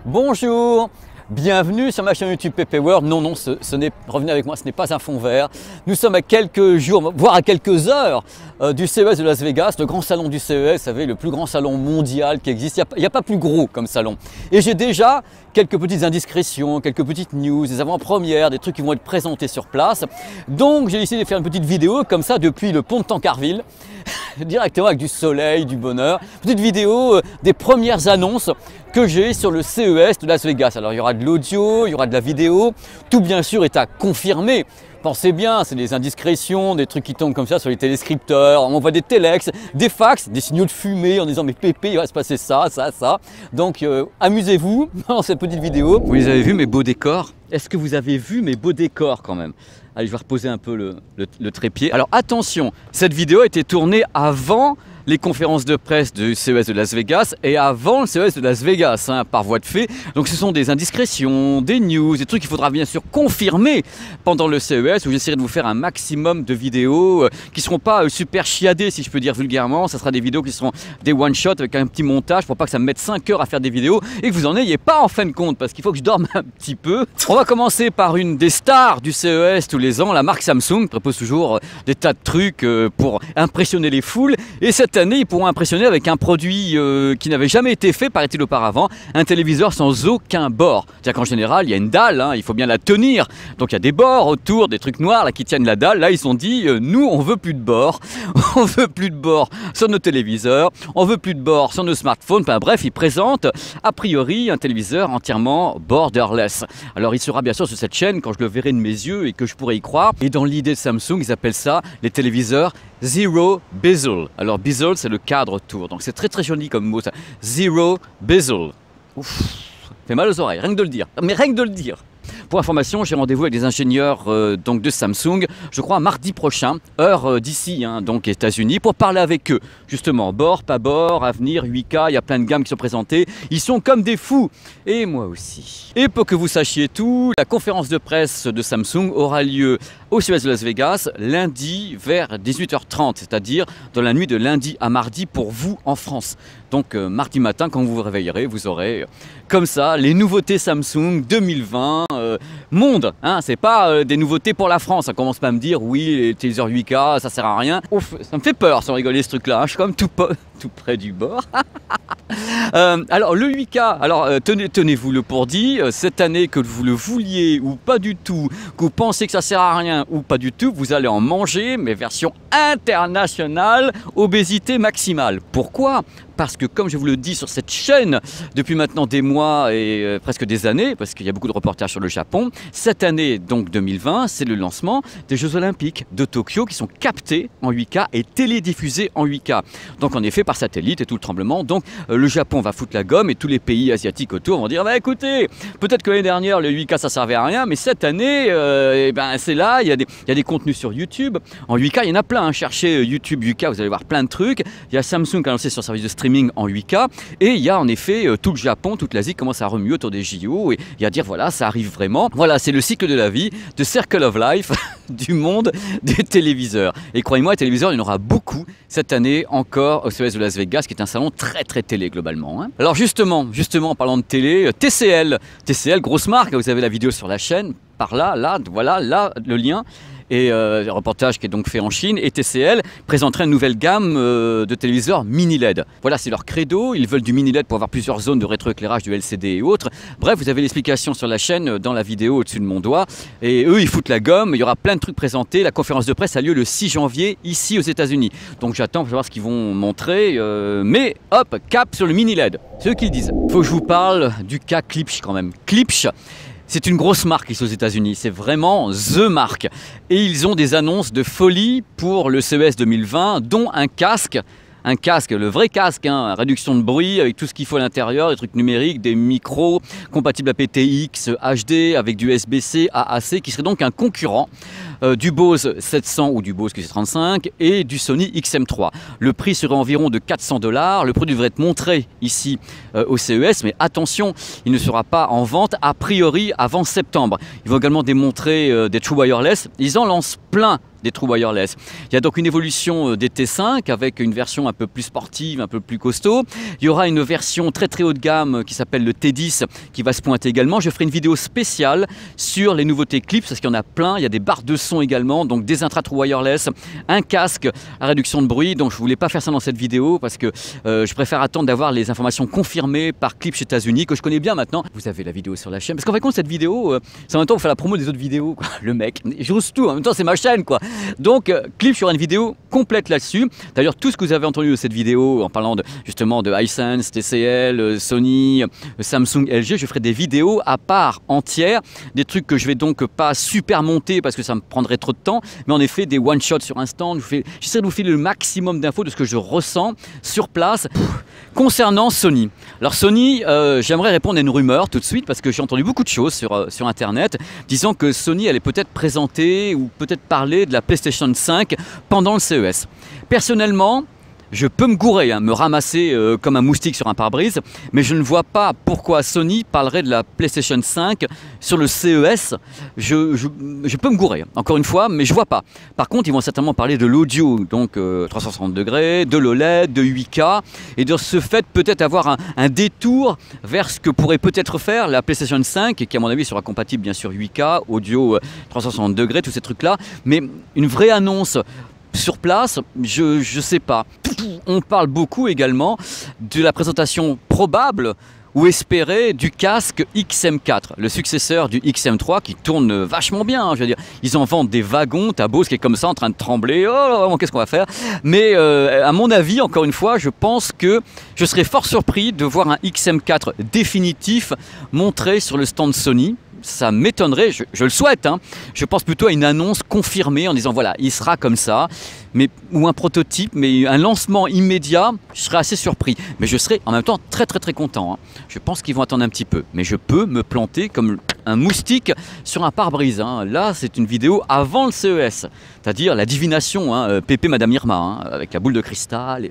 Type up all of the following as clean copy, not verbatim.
Bonjour, bienvenue sur ma chaîne YouTube PP World. Non, revenez avec moi, ce n'est pas un fond vert. Nous sommes à quelques jours, voire à quelques heures du CES de Las Vegas, le grand salon du CES, vous savez, le plus grand salon mondial qui existe. Il n'y a pas plus gros comme salon. Et j'ai déjà quelques petites indiscrétions, quelques petites news, des avant-premières, des trucs qui vont être présentés sur place. Donc j'ai décidé de faire une petite vidéo comme ça depuis le pont de Tancarville, directement avec du soleil, du bonheur. Petite vidéo des premières annonces que j'ai sur le CES de Las Vegas. Alors il y aura de l'audio, il y aura de la vidéo, tout bien sûr est à confirmer. Pensez bien, c'est des indiscrétions, des trucs qui tombent comme ça sur les téléscripteurs, on envoie des téléx, des fax, des signaux de fumée en disant mais Pépé, il va se passer ça. Donc amusez-vous dans cette petite vidéo. Vous les avez vus mes beaux décors? Est-ce que vous avez vu mes beaux décors quand même? Allez, je vais reposer un peu le trépied. Alors attention, cette vidéo a été tournée avant les conférences de presse du CES de Las Vegas et avant le CES de Las Vegas, par voie de fait. Donc ce sont des indiscrétions, des news, des trucs qu'il faudra bien sûr confirmer pendant le CES, où j'essaierai de vous faire un maximum de vidéos qui ne seront pas super chiadées, si je peux dire vulgairement. Ça sera des vidéos qui seront des one-shot avec un petit montage pour pas que ça me mette 5 heures à faire des vidéos et que vous en ayez pas en fin de compte, parce qu'il faut que je dorme un petit peu. On va commencer par une des stars du CES tous les ans, la marque Samsung, propose toujours des tas de trucs pour impressionner les foules. Et cette année, ils pourront impressionner avec un produit qui n'avait jamais été fait, paraît-il auparavant, un téléviseur sans aucun bord. C'est-à-dire qu'en général, il y a une dalle, il faut bien la tenir. Donc il y a des bords autour, des trucs noirs là, qui tiennent la dalle. Là, ils ont dit, nous, on veut plus de bords. On veut plus de bords sur nos téléviseurs. On veut plus de bords sur nos smartphones. Enfin, bref, ils présentent a priori un téléviseur entièrement borderless. Alors, il sera bien sûr sur cette chaîne quand je le verrai de mes yeux et que je pourrai y croire. Et dans l'idée de Samsung, ils appellent ça les téléviseurs Zero Bezel. Alors bezel, c'est le cadre autour, donc c'est très très joli comme mot ça. Zero Bezel. Ouf, ça fait mal aux oreilles, rien que de le dire. Mais rien que de le dire. Pour information, j'ai rendez-vous avec des ingénieurs donc de Samsung, je crois mardi prochain, heure d'ici, donc États-Unis, pour parler avec eux. Justement, bord, pas bord, avenir, 8K, il y a plein de gammes qui sont présentées. Ils sont comme des fous, et moi aussi. Et pour que vous sachiez tout, la conférence de presse de Samsung aura lieu au CES de Las Vegas lundi vers 18h30, c'est-à-dire dans la nuit de lundi à mardi pour vous en France. Donc mardi matin, quand vous vous réveillerez, vous aurez comme ça les nouveautés Samsung 2020 monde. C'est pas des nouveautés pour la France. Ça commence pas à me dire oui, les téléviseurs 8K, ça sert à rien. Ouf, ça me fait peur sans rigoler ce truc-là. Je suis comme tout près du bord. Alors le 8K, alors tenez-vous le pour dit, cette année que vous le vouliez ou pas du tout, que vous pensez que ça sert à rien ou pas du tout, vous allez en manger, mais version internationale, obésité maximale. Pourquoi ? Parce que comme je vous le dis sur cette chaîne depuis maintenant des mois et presque des années, parce qu'il y a beaucoup de reportages sur le Japon, cette année donc 2020, c'est le lancement des Jeux Olympiques de Tokyo qui sont captés en 8K et télédiffusés en 8K. Donc en effet par satellite et tout le tremblement, donc le Japon va foutre la gomme et tous les pays asiatiques autour vont dire bah écoutez, peut-être que l'année dernière le 8K ça servait à rien, mais cette année c'est là, il y a des contenus sur YouTube. En 8K il y en a plein, cherchez YouTube 8K, vous allez voir plein de trucs. Il y a Samsung qui a lancé son service de streaming en 8K et il y a en effet tout le Japon, toute l'Asie commence à remuer autour des JO et à dire voilà ça arrive vraiment. Voilà, c'est le cycle de la vie, the circle of life du monde des téléviseurs. Et croyez-moi, les téléviseurs il y en aura beaucoup cette année encore au CES de Las Vegas qui est un salon très très télé globalement. Alors justement en parlant de télé, TCL, grosse marque, vous avez la vidéo sur la chaîne, par là, voilà, là le lien. Et le reportage qui est donc fait en Chine, et TCL présenterait une nouvelle gamme de téléviseurs mini LED. Voilà, c'est leur credo, ils veulent du mini LED pour avoir plusieurs zones de rétroéclairage, du LCD et autres. Bref, vous avez l'explication sur la chaîne, dans la vidéo au-dessus de mon doigt. Et eux, ils foutent la gomme, il y aura plein de trucs présentés. La conférence de presse a lieu le 6 janvier, ici aux États-Unis. Donc j'attends pour voir ce qu'ils vont montrer. Mais hop, cap sur le mini LED, c'est eux qui le disent. Faut que je vous parle du cas Klipsch quand même. Klipsch, c'est une grosse marque ici aux États-Unis, c'est vraiment THE marque. Et ils ont des annonces de folie pour le CES 2020, dont un casque, le vrai casque, réduction de bruit avec tout ce qu'il faut à l'intérieur, des trucs numériques, des micros compatibles aptX, HD avec du USB-C, AAC, qui serait donc un concurrent du Bose 700 ou du Bose QC35 et du Sony XM3. Le prix serait environ de 400 $. Le produit devrait être montré ici au CES, mais attention, il ne sera pas en vente a priori avant septembre. Ils vont également démontrer des True Wireless. Ils en lancent plein des trous wireless. Il y a donc une évolution des T5 avec une version un peu plus sportive, un peu plus costaud. Il y aura une version très très haut de gamme qui s'appelle le T10 qui va se pointer également. Je ferai une vidéo spéciale sur les nouveautés Klipsch parce qu'il y en a plein. Il y a des barres de son également, donc des intra-trous wireless, un casque à réduction de bruit. Donc je ne voulais pas faire ça dans cette vidéo parce que je préfère attendre d'avoir les informations confirmées par Klipsch États-Unis que je connais bien maintenant. Vous avez la vidéo sur la chaîne parce qu'en fait cette vidéo, c'est en même temps pour faire la promo des autres vidéos, quoi. Le mec, j'ose tout, en même temps c'est ma chaîne, quoi. Donc Klipsch, il y aura une vidéo complète là-dessus. D'ailleurs tout ce que vous avez entendu de cette vidéo en parlant justement de Hisense, TCL, Sony, Samsung, LG, je ferai des vidéos à part entière, des trucs que je vais donc pas super monter parce que ça me prendrait trop de temps, mais en effet des one shots sur instant. J'essaie de vous filer le maximum d'infos de ce que je ressens sur place. Concernant Sony, alors Sony, j'aimerais répondre à une rumeur tout de suite parce que j'ai entendu beaucoup de choses sur internet disant que Sony allait peut-être présenter ou peut-être parler de la PlayStation 5 pendant le CES. Personnellement, je peux me gourer, me ramasser comme un moustique sur un pare-brise, mais je ne vois pas pourquoi Sony parlerait de la PlayStation 5 sur le CES. Je peux me gourer, encore une fois, mais je ne vois pas. Par contre, ils vont certainement parler de l'audio, donc 360 degrés, de l'OLED, de 8K, et de ce fait peut-être avoir un détour vers ce que pourrait peut-être faire la PlayStation 5, qui à mon avis sera compatible bien sûr 8K, audio 360 degrés, tous ces trucs-là, mais une vraie annonce sur place, je sais pas. On parle beaucoup également de la présentation probable ou espérée du casque XM4, le successeur du XM3 qui tourne vachement bien. Je veux dire, ils en vendent des wagons, t'as Bose qui est comme ça en train de trembler. Oh, qu'est-ce qu'on va faire? Mais à mon avis, encore une fois, je pense que je serais fort surpris de voir un XM4 définitif montré sur le stand Sony. Ça m'étonnerait, je le souhaite, je pense plutôt à une annonce confirmée en disant voilà, il sera comme ça, ou un prototype, mais un lancement immédiat, je serais assez surpris. Mais je serais en même temps très très très content. Je pense qu'ils vont attendre un petit peu, mais je peux me planter comme un moustique sur un pare-brise. Là, c'est une vidéo avant le CES, c'est-à-dire la divination, Pépé Madame Irma, avec la boule de cristal,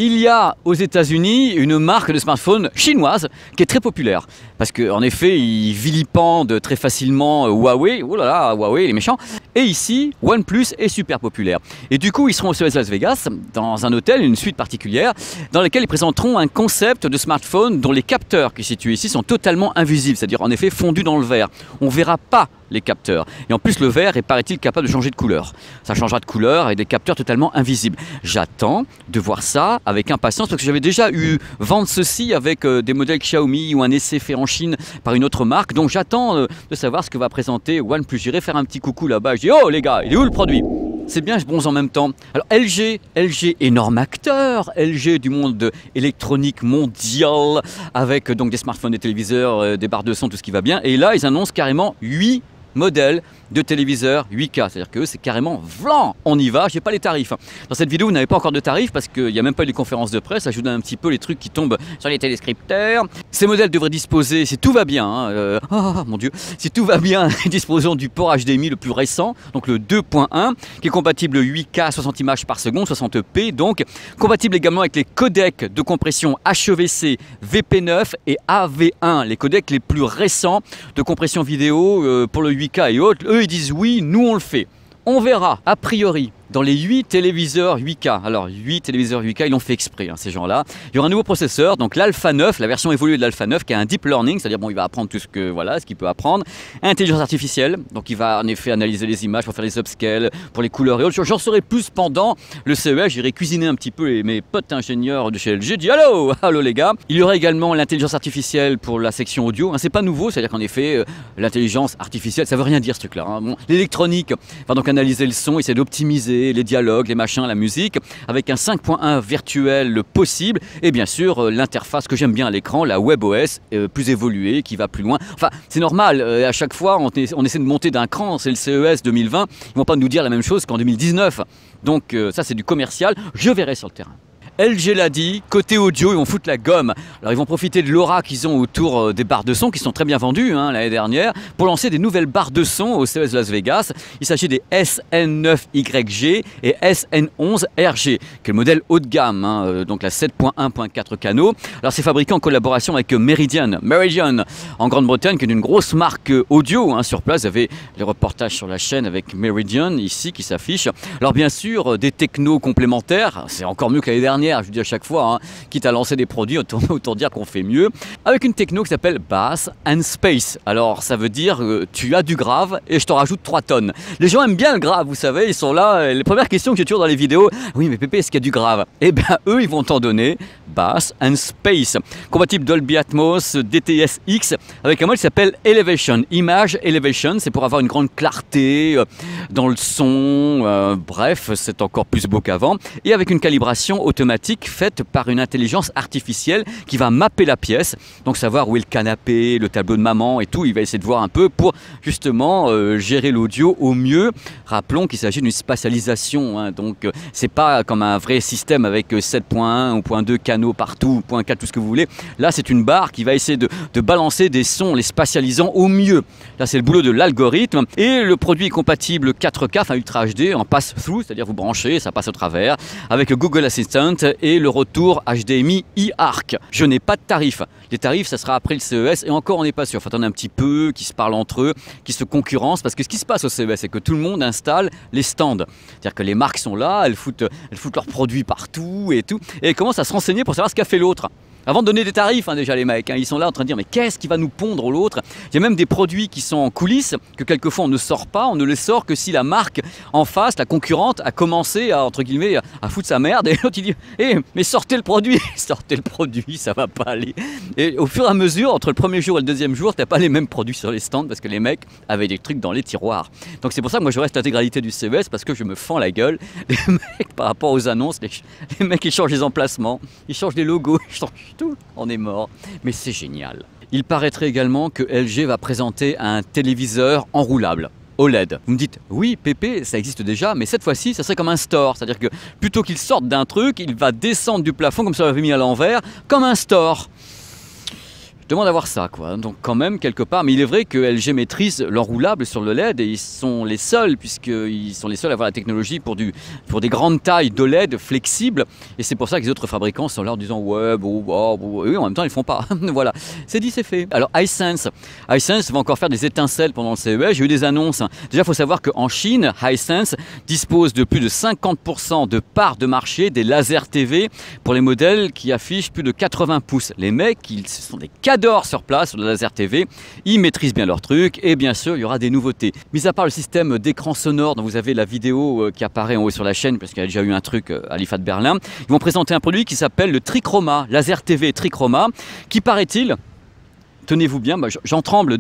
Il y a aux États-Unis une marque de smartphone chinoise qui est très populaire parce qu'en effet, ils vilipendent très facilement Huawei. Oh là là, Huawei, les méchants. Et ici, OnePlus est super populaire. Et du coup, ils seront au CES Las Vegas dans un hôtel, une suite particulière, dans laquelle ils présenteront un concept de smartphone dont les capteurs qui sont situés ici sont totalement invisibles, c'est-à-dire en effet fondus dans le verre. On ne verra pas les capteurs. Et en plus, le verre est, paraît-il, capable de changer de couleur. Ça changera de couleur avec des capteurs totalement invisibles. J'attends de voir ça avec impatience parce que j'avais déjà eu vent de ceci avec des modèles Xiaomi ou un essai fait en Chine par une autre marque. Donc j'attends de savoir ce que va présenter OnePlus. J'irai faire un petit coucou là-bas. Je dis, oh les gars, il est où le produit? C'est bien, je bronze en même temps. Alors LG, énorme acteur, LG du monde électronique mondial, avec donc des smartphones, des téléviseurs, des barres de son, tout ce qui va bien. Et là, ils annoncent carrément 8 modèles de téléviseurs 8K, c'est-à-dire que c'est carrément vlan, on y va, j'ai pas les tarifs. Dans cette vidéo, vous n'avez pas encore de tarifs parce qu'il n'y a même pas eu les conférences de presse, ça je vous donne un petit peu les trucs qui tombent sur les téléscripteurs. Ces modèles devraient disposer, si tout va bien, oh mon Dieu, si tout va bien, disposant du port HDMI le plus récent, donc le 2.1, qui est compatible 8K 60 images par seconde, 60p, donc compatible également avec les codecs de compression HEVC, VP9 et AV1, les codecs les plus récents de compression vidéo pour le 8K et autres. Eux, ils disent oui, nous on le fait. On verra, a priori, dans les 8 téléviseurs 8K. Alors 8 téléviseurs 8K, ils l'ont fait exprès, ces gens-là. Il y aura un nouveau processeur, donc l'Alpha 9, la version évoluée de l'Alpha 9, qui a un deep learning, c'est-à-dire bon, il va apprendre tout ce qu'il peut apprendre. Intelligence artificielle, donc il va en effet analyser les images pour faire les upscales, pour les couleurs et autres. J'en saurai plus pendant le CES, j'irai cuisiner un petit peu mes potes ingénieurs de chez LG. Je dis allô les gars. Il y aura également l'intelligence artificielle pour la section audio. C'est pas nouveau, c'est-à-dire qu'en effet, l'intelligence artificielle, ça veut rien dire ce truc-là. Bon, l'électronique va donc analyser le son, essayer d'optimiser les dialogues, les machins, la musique, avec un 5.1 virtuel possible, et bien sûr l'interface que j'aime bien à l'écran, la WebOS, plus évoluée, qui va plus loin. Enfin, c'est normal, à chaque fois on essaie de monter d'un cran, c'est le CES 2020, ils ne vont pas nous dire la même chose qu'en 2019. Donc ça c'est du commercial, je verrai sur le terrain. LG l'a dit, côté audio, ils vont foutre la gomme. Alors ils vont profiter de l'aura qu'ils ont autour des barres de son, qui sont très bien vendues l'année dernière, pour lancer des nouvelles barres de son au CES de Las Vegas. Il s'agit des SN9YG et SN11RG, qui est le modèle haut de gamme, donc la 7.1.4 canaux. Alors c'est fabriqué en collaboration avec Meridian en Grande-Bretagne, qui est une grosse marque audio. Sur place, vous avez les reportages sur la chaîne avec Meridian ici qui s'affichent. Alors bien sûr, des technos complémentaires, c'est encore mieux que l'année dernière. Je vous dis à chaque fois, quitte à lancer des produits, autant dire qu'on fait mieux, avec une techno qui s'appelle Bass and Space. Alors ça veut dire tu as du grave et je te rajoute 3 tonnes. Les gens aiment bien le grave, vous savez, ils sont là. Les premières questions que j'ai toujours dans les vidéos, oui mais Pépé, est-ce qu'il y a du grave? Eh bien eux, ils vont t'en donner. Bass and Space, compatible Dolby Atmos, DTS-X, avec un mode qui s'appelle Elevation, Image Elevation, c'est pour avoir une grande clarté dans le son, bref, c'est encore plus beau qu'avant, et avec une calibration automatique faite par une intelligence artificielle qui va mapper la pièce, donc savoir où est le canapé, le tableau de maman et tout, il va essayer de voir un peu pour justement gérer l'audio au mieux. Rappelons qu'il s'agit d'une spatialisation, donc c'est pas comme un vrai système avec 7.1 ou 0.2 canaux partout, 0.4, tout ce que vous voulez. Là, c'est une barre qui va essayer de balancer des sons, les spatialisant au mieux. Là, c'est le boulot de l'algorithme. Et le produit est compatible 4K, enfin Ultra HD, en pass-through, c'est-à-dire vous branchez, ça passe au travers, avec Google Assistant et le retour HDMI eARC. Je n'ai pas de tarif. Les tarifs, ça sera après le CES, et encore, on n'est pas sûr. Il faut attendre un petit peu, qu'ils se parlent entre eux, qu'ils se concurrencent, parce que ce qui se passe au CES, c'est que tout le monde installe les stands. C'est-à-dire que les marques sont là, elles foutent leurs produits partout et tout, et elles commencent à se renseigner pour savoir ce qu'a fait l'autre. Avant de donner des tarifs, déjà les mecs, ils sont là en train de dire mais qu'est-ce qui va nous pondre l'autre? Il y a même des produits qui sont en coulisses, que quelquefois on ne sort pas, on ne les sort que si la marque en face, la concurrente, a commencé à, entre guillemets, à foutre sa merde, et l'autre il dit mais sortez le produit, sortez le produit, ça va pas aller. Et au fur et à mesure, entre le premier jour et le deuxième jour, t'as pas les mêmes produits sur les stands parce que les mecs avaient des trucs dans les tiroirs. Donc c'est pour ça que moi je reste l'intégralité du CES, parce que je me fends la gueule. Les mecs, par rapport aux annonces, les mecs ils changent les emplacements, ils changent les logos, ils changent tout. On est mort, mais c'est génial. Il paraîtrait également que LG va présenter un téléviseur enroulable. OLED. Vous me dites, oui Pépé, ça existe déjà, mais cette fois-ci, ça serait comme un store. C'est-à-dire que plutôt qu'il sorte d'un truc, il va descendre du plafond, comme ça on l'avait mis à l'envers, comme un store. Je demande à voir ça, quoi. Donc quand même, quelque part, mais il est vrai que LG maîtrise l'enroulable sur le LED, et ils sont les seuls, puisqu'ils sont les seuls à avoir la technologie pour des grandes tailles d'OLED flexibles, et c'est pour ça que les autres fabricants sont là en disant ouais, bon, oui, en même temps ils font pas. Voilà, c'est dit, c'est fait. Alors Hisense va encore faire des étincelles pendant le CES. J'ai eu des annonces. Déjà, il faut savoir qu'en Chine, Hisense dispose de plus de 50% de parts de marché des lasers TV pour les modèles qui affichent plus de 80 pouces. Les mecs, ce sont des cadors sur place, sur le laser TV, ils maîtrisent bien leur truc, et bien sûr il y aura des nouveautés. Mis à part le système d'écran sonore dont vous avez la vidéo qui apparaît en haut sur la chaîne, parce qu'il y a déjà eu un truc à l'IFA de Berlin, ils vont présenter un produit qui s'appelle le Trichroma, laser TV Trichroma, qui paraît-il, tenez-vous bien, j'en tremble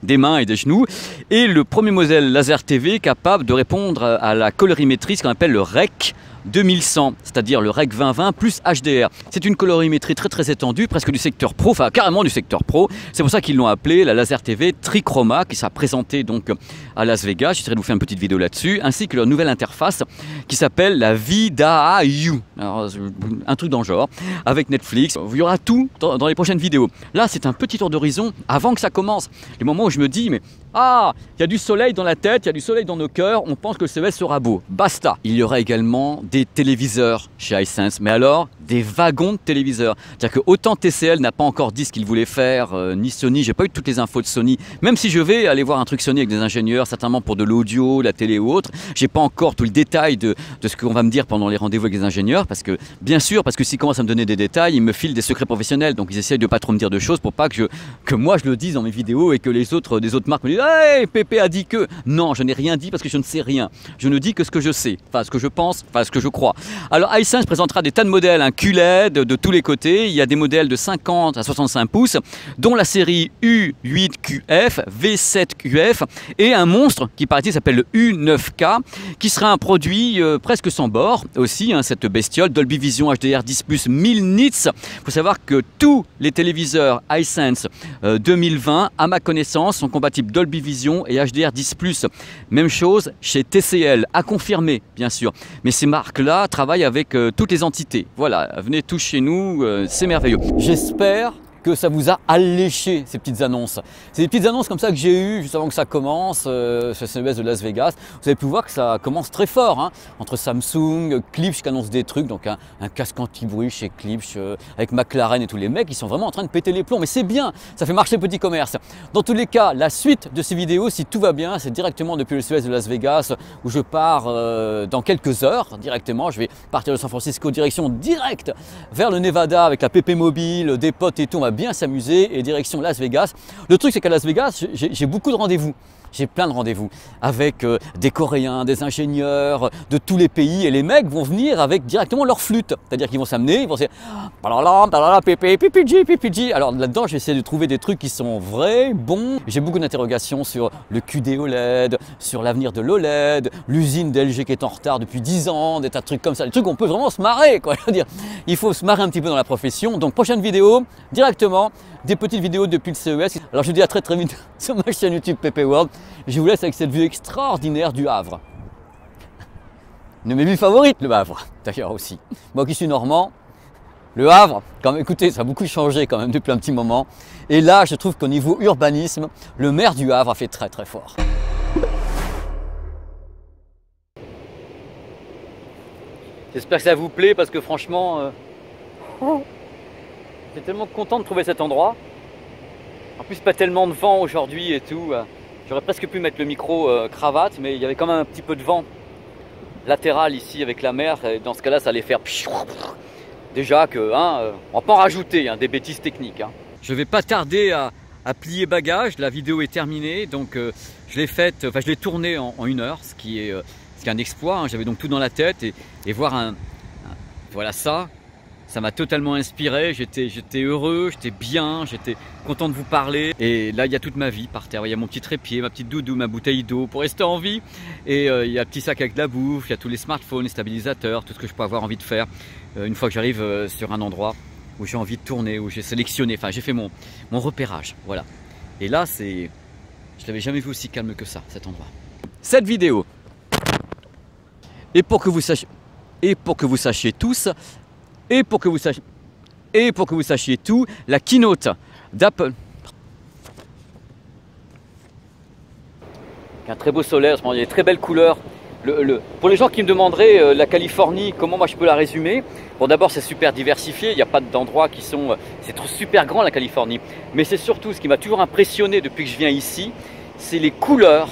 des mains et des genoux, et le premier modèle laser TV capable de répondre à la colorimétrie, ce qu'on appelle le REC 2100, c'est-à-dire le REC 2020 plus HDR. C'est une colorimétrie très très étendue, presque du secteur pro, enfin carrément du secteur pro. C'est pour ça qu'ils l'ont appelé la laser TV Trichroma, qui sera présentée donc à Las Vegas. J'essaierai de vous faire une petite vidéo là-dessus, ainsi que leur nouvelle interface qui s'appelle la VidaU. Alors, un truc dans le genre, avec Netflix. Il y aura tout dans les prochaines vidéos. Là, c'est un petit tour d'horizon avant que ça commence. Les moments où je me dis, mais ah, il y a du soleil dans la tête, il y a du soleil dans nos cœurs, on pense que le CES sera beau. Basta. Il y aura également des téléviseurs chez Hisense, mais alors des wagons de téléviseurs. C'est-à-dire que autant TCL n'a pas encore dit ce qu'il voulait faire, ni Sony, j'ai pas eu toutes les infos de Sony, même si je vais aller voir un truc Sony avec des ingénieurs, certainement pour de l'audio, la télé ou autre, j'ai pas encore tout le détail de ce qu'on va me dire pendant les rendez-vous avec les ingénieurs, parce que, bien sûr, parce que s'ils commencent à me donner des détails, ils me filent des secrets professionnels, donc ils essayent de pas trop me dire de choses pour pas que moi je le dise dans mes vidéos et que des autres marques me disent « Hey, Pépé a dit que… » Non, je n'ai rien dit parce que je ne sais rien. Je ne dis que ce que je sais, enfin ce que je pense, enfin ce que je crois. Alors Hisense présentera des tas de modèles, un QLED de tous les côtés. Il y a des modèles de 50 à 65 pouces, dont la série U8QF, V7QF et un monstre qui paraît-il s'appelle le U9K, qui sera un produit presque sans bord aussi, cette bestiole, Dolby Vision HDR10+, 1000 nits. Il faut savoir que tous les téléviseurs Hisense 2020, à ma connaissance, sont compatibles Dolby Dolby Vision et HDR10+. Même chose chez TCL, à confirmer bien sûr. Mais ces marques-là travaillent avec toutes les entités. Voilà, venez tous chez nous, c'est merveilleux. J'espère que ça vous a alléché ces petites annonces. C'est des petites annonces comme ça que j'ai eues juste avant que ça commence chez CES de Las Vegas. Vous avez pu voir que ça commence très fort, hein, entre Samsung, Klipsch qui annonce des trucs, donc un casque anti-bruit chez Klipsch, avec McLaren et tous les mecs, ils sont vraiment en train de péter les plombs. Mais c'est bien, ça fait marcher le petit commerce. Dans tous les cas, la suite de ces vidéos, si tout va bien, c'est directement depuis le CES de Las Vegas où je pars dans quelques heures directement. Je vais partir de San Francisco direction directe vers le Nevada avec la PP Mobile, des potes et tout. On va bien s'amuser et direction Las Vegas. Le truc c'est qu'à Las Vegas, j'ai beaucoup de rendez-vous. J'ai plein de rendez-vous avec des Coréens, des ingénieurs de tous les pays et les mecs vont venir avec directement leur flûte. C'est-à-dire qu'ils vont s'amener, ils vont se dire PPG. Alors là-dedans, je vais essayer de trouver des trucs qui sont vrais, bons. J'ai beaucoup d'interrogations sur le QD OLED, sur l'avenir de l'OLED, l'usine d'LG qui est en retard depuis 10 ans, des tas de trucs comme ça. Des trucs où on peut vraiment se marrer, quoi. Je veux dire, il faut se marrer un petit peu dans la profession. Donc prochaine vidéo, directement, des petites vidéos depuis le CES. Alors je vous dis à très vite sur ma chaîne YouTube PP World. Je vous laisse avec cette vue extraordinaire du Havre. Une de mes vues favorites, le Havre, d'ailleurs aussi. Moi qui suis normand, le Havre, quand même, écoutez, ça a beaucoup changé quand même depuis un petit moment. Et là, je trouve qu'au niveau urbanisme, le maire du Havre a fait très fort. J'espère que ça vous plaît parce que franchement, j'étais tellement content de trouver cet endroit. En plus, pas tellement de vent aujourd'hui et tout. J'aurais presque pu mettre le micro cravate, mais il y avait quand même un petit peu de vent latéral ici avec la mer. Et dans ce cas-là, ça allait faire déjà que, hein, on va pas en rajouter des bêtises techniques. Hein. Je vais pas tarder à plier bagages. La vidéo est terminée, donc je l'ai faite, enfin je l'ai tournée en 1 heure, ce qui est un exploit. Hein. J'avais donc tout dans la tête et voir voilà ça. Ça m'a totalement inspiré, j'étais heureux, j'étais bien, j'étais content de vous parler. Et là, il y a toute ma vie par terre. Il y a mon petit trépied, ma petite doudou, ma bouteille d'eau pour rester en vie. Et il y a un petit sac avec de la bouffe, il y a tous les smartphones, les stabilisateurs, tout ce que je peux avoir envie de faire une fois que j'arrive sur un endroit où j'ai envie de tourner, où j'ai sélectionné, enfin j'ai fait mon repérage. Voilà. Et là, je ne l'avais jamais vu aussi calme que ça, cet endroit. Cette vidéo, et pour que vous sachiez tous, et pour que vous sachiez tout, la keynote d'Apple. Un très beau soleil, il y a des très belles couleurs. Pour les gens qui me demanderaient la Californie, comment moi je peux la résumer? Bon, d'abord c'est super diversifié, il n'y a pas d'endroits qui sont... C'est super grand la Californie. Mais c'est surtout ce qui m'a toujours impressionné depuis que je viens ici, c'est les couleurs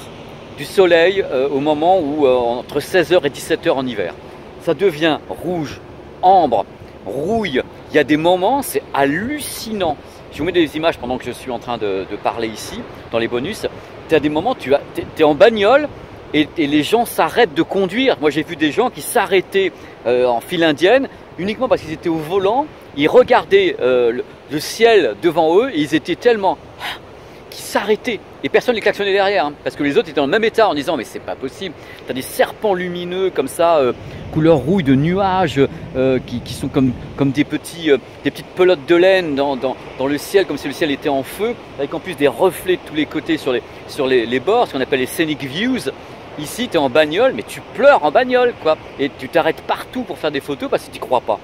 du soleil au moment où entre 16h et 17h en hiver. Ça devient rouge, ambre, rouille. Il y a des moments, c'est hallucinant. Je vous mets des images pendant que je suis en train de parler ici, dans les bonus. Tu as des moments, tu es en bagnole et les gens s'arrêtent de conduire. Moi, j'ai vu des gens qui s'arrêtaient en file indienne uniquement parce qu'ils étaient au volant. Ils regardaient le ciel devant eux et ils étaient tellement... qui s'arrêtaient. Et personne ne les klaxonnait derrière, hein, parce que les autres étaient dans le même état en disant mais c'est pas possible. Tu as des serpents lumineux comme ça, couleur rouille de nuages qui sont comme des petites pelotes de laine dans le ciel, comme si le ciel était en feu, avec en plus des reflets de tous les côtés sur les bords, ce qu'on appelle les scenic views. Ici, tu es en bagnole, mais tu pleures en bagnole, quoi. Et tu t'arrêtes partout pour faire des photos parce que tu n'y crois pas.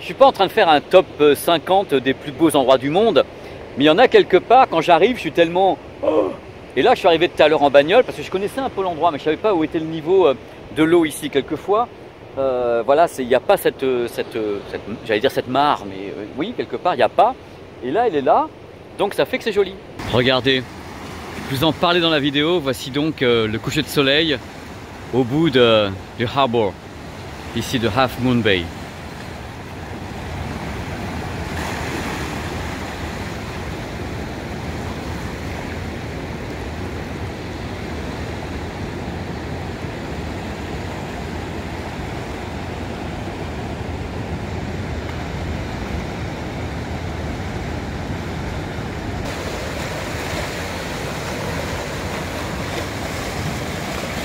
Je suis pas en train de faire un top 50 des plus beaux endroits du monde, mais il y en a quelque part, quand j'arrive, je suis tellement... Oh. Et là, je suis arrivé tout à l'heure en bagnole, parce que je connaissais un peu l'endroit, mais je ne savais pas où était le niveau de l'eau ici, quelquefois. Voilà, il n'y a pas j'allais dire cette mare, mais oui, quelque part, il n'y a pas. Et là, elle est là, donc ça fait que c'est joli. Regardez, je vous en parlais dans la vidéo, voici donc le coucher de soleil au bout du harbour, ici de Half Moon Bay.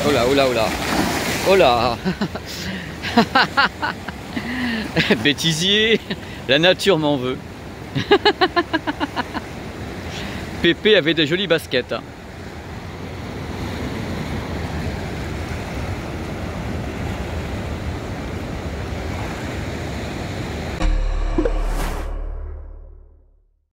Oh là, oh là, oh là. Oh là. Bêtisier, la nature m'en veut. Pépé avait des jolies baskets. Hein.